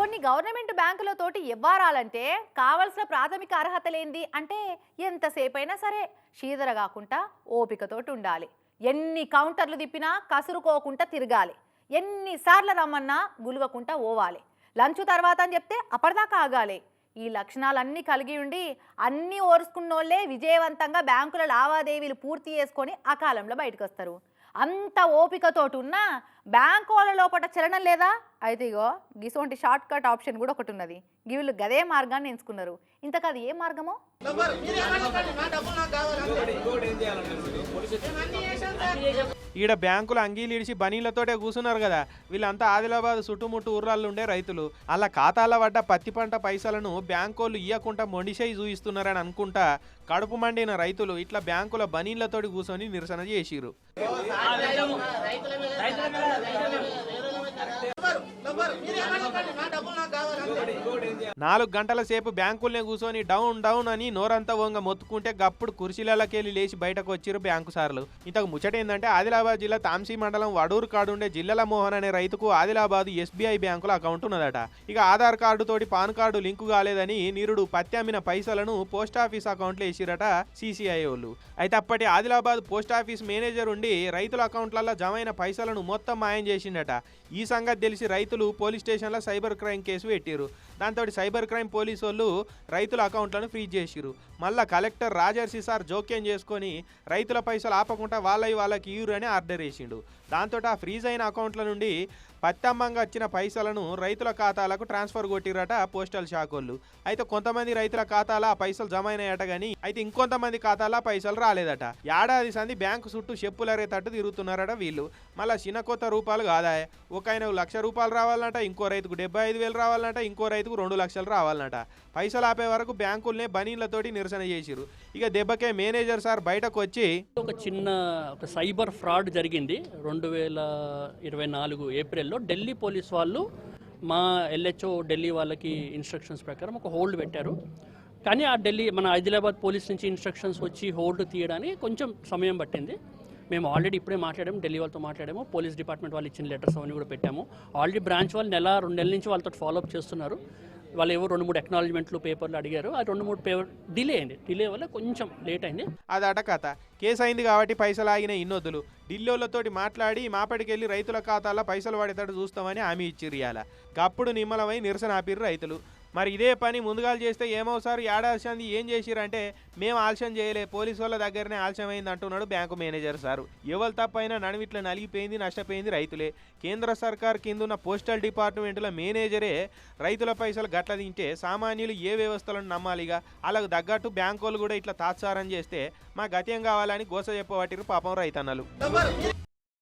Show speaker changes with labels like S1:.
S1: కొన్ని గవర్నమెంట్ బ్యాంకులతోటి ఇవ్వారాలంటే కావలసిన ప్రాథమిక అర్హతలేంది అంటే ఎంతసేపైనా సరే షీదర కాకుండా ఓపికతోటి ఉండాలి. ఎన్ని కౌంటర్లు తిప్పినా కసురుకోకుండా తిరగాలి. ఎన్నిసార్లు రమ్మన్నా గులుగకుండా ఓవాలి. లంచ్ తర్వాత అని చెప్తే అప్పటిదాకా ఆగాలి. ఈ లక్షణాలన్నీ కలిగి ఉండి అన్నీ ఓర్చుకున్నోళ్లే విజయవంతంగా బ్యాంకుల లావాదేవీలు పూర్తి చేసుకొని అకాలంలో బయటకు వస్తారు. అంత ఓపికతోటి ఉన్న బ్యాంకు వాళ్ళ లోపల చలనం లేదా? అయితే ఇగో గిసోంటి షార్ట్ కట్ ఆప్షన్ కూడా ఒకటి ఉన్నది. వీళ్ళు గదే మార్గాన్ని ఎంచుకున్నారు. ఇంతకు అది ఏ మార్గమో?
S2: ఈడ బ్యాంకులు అంగీలిడిచి బనీలతోటే కూర్చున్నారు కదా. వీళ్ళంతా ఆదిలాబాద్ చుట్టుముట్టు ఊర్లలో ఉండే రైతులు. అలా ఖాతాల పడ్డ పత్తి పంట పైసలను బ్యాంకోళ్ళు ఇయ్యకుండా మొండిషై చూయిస్తున్నారని అనుకుంటా కడుపు మండిన రైతులు ఇట్లా బ్యాంకుల బనీళ్లతోటి కూర్చొని నిరసన చేసిరు. 4 గంటల సేపు బ్యాంకుల్నే కూర్చొని డౌన్ డౌన్ అని నోరంతా వంగ మొత్తుకుంటే గప్పుడు కుర్చీలకెళ్ళి లేచి బయటకు వచ్చిరు బ్యాంకు సార్లు. ఇంతకు ముచ్చట ఏంటంటే ఆదిలాబాద్ జిల్లా తాంసీ మండలం వడూరు కాడుండే జిల్లల మోహన్ అనే రైతుకు ఆదిలాబాద్ SBI బ్యాంకులో అకౌంట్ ఉన్నదట. ఇక ఆధార్ కార్డు తోటి పాన్ కార్డు లింకు కాలేదని నిరుడు పత్తి అమ్మిన పైసలను పోస్టాఫీస్ అకౌంట్లో వేసిరట CCI వాళ్ళు. అయితే అప్పటి ఆదిలాబాద్ పోస్టాఫీస్ మేనేజర్ ఉండి రైతుల అకౌంట్లలో జమైన పైసలను మొత్తం మాయం చేసిండట. ఈ సంగతి తెలిసి రైతులు పోలీస్ స్టేషన్లో సైబర్ క్రైమ్ కేసు పెట్టిరు. దాంతో సైబర్ క్రైమ్ పోలీసు వాళ్ళు రైతుల అకౌంట్లను ఫ్రీజ్ చేసిరు. మళ్ళా కలెక్టర్ రాజర్షి సార్ జోక్యం చేసుకొని రైతుల పైసలు ఆపకుండా వాళ్ళకి ఇయ్యురు అని ఆర్డర్ వేసిండు. దాంతో ఆ ఫ్రీజ్ అయిన అకౌంట్ల నుండి పత్తమ్మంగా వచ్చిన పైసలను రైతుల ఖాతాలకు ట్రాన్స్ఫర్ కొట్టిరట పోస్టల్ శాఖ వాళ్ళు. అయితే కొంతమంది రైతుల ఖాతాలో ఆ పైసలు జమ అయినాయట కానీ అయితే ఇంకొంతమంది ఖాతాలో పైసలు రాలేదట. ఏడాది సంది బ్యాంకు చుట్టూ చెప్పులరేటట్టు తిరుగుతున్నారట వీళ్ళు. మళ్ళీ చిన్న కొత్త రూపాయలు కాదా, ఒక ఆయన 1,00,000 రూపాయలు రావాలన్నట, ఇంకో రైతుకు 75,000 రావాలన్నట, ఇంకో రైతుకు 2 లక్షలు రావాలన్నట. పైసలు ఆపే వరకు బ్యాంకుల్నే బనీళ్లతోటి నిరసన చేసిరు. ఇక దెబ్బకే మేనేజర్ సార్ బయటకు వచ్చి
S3: ఒక సైబర్ ఫ్రాడ్ జరిగింది 2024 ఏప్రిల్లో. ఢిల్లీ పోలీస్ వాళ్ళు మా LHO ఢిల్లీ వాళ్ళకి ఇన్స్ట్రక్షన్స్ ప్రకారం ఒక హోల్డ్ పెట్టారు. కానీ ఆ మన ఆదిలాబాద్ పోలీస్ నుంచి ఇన్స్ట్రక్షన్స్ వచ్చి హోల్డ్ తీయడానికి కొంచెం సమయం పట్టింది. మేము ఆల్రెడీ ఇప్పుడే మాట్లాడాము, ఢిల్లీ వాళ్ళతో మాట్లాడాము, పోలీస్ డిపార్ట్మెంట్ వాళ్ళు ఇచ్చిన లెటర్స్ అవన్నీ కూడా పెట్టాము. ఆల్రెడీ బ్రాంచ్ వాళ్ళు 1-2 నెలల నుంచి వాళ్ళతో ఫాలోఅప్ చేస్తున్నారు. వాళ్ళు ఏవో 2-3 అక్నాలజ్మెంట్లు పేపర్లు అడిగారు. ఆ 2-3 పేపర్ డిలే అయింది. డిలే వల్ల కొంచెం లేట్ అయింది.
S2: అదట కథ. కేసు అయింది కాబట్టి పైసలు ఆగిన ఇన్నొద్దులు ఢిల్లీలతోటి మాట్లాడి మాపటికెళ్ళి రైతుల ఖాతాలో పైసలు పడేటట్టు చూస్తామని హామీ ఇచ్చిర్రు. ఇయాల గప్పుడు నిమ్మలమై నిరసన ఆపిర్రు రైతులు. మరి ఇదే పని ముందుగాలు చేస్తే ఏమవుసారు ఏడాల్సింది ఏం చేసిరంటే మేము ఆలస్యం చేయలే, పోలీసు వాళ్ళ దగ్గరనే ఆలస్యమైంది అంటున్నాడు బ్యాంకు మేనేజర్ సారు. ఎవరు తప్పైనా నడిమిట్ల నలిగిపోయింది, నష్టపోయింది రైతులే. కేంద్ర సర్కార్ కిందున్న పోస్టల్ డిపార్ట్మెంట్ల మేనేజరే రైతుల పైసలు గట్ల తింటే సామాన్యులు ఏ వ్యవస్థలను నమ్మాలిగా? అలాగ తగ్గట్టు బ్యాంకు వాళ్ళు కూడా ఇట్లా తాత్సారం చేస్తే మా గత్యం కావాలని గోస చెప్పబట్టిరు పాపం రైతన్నలు.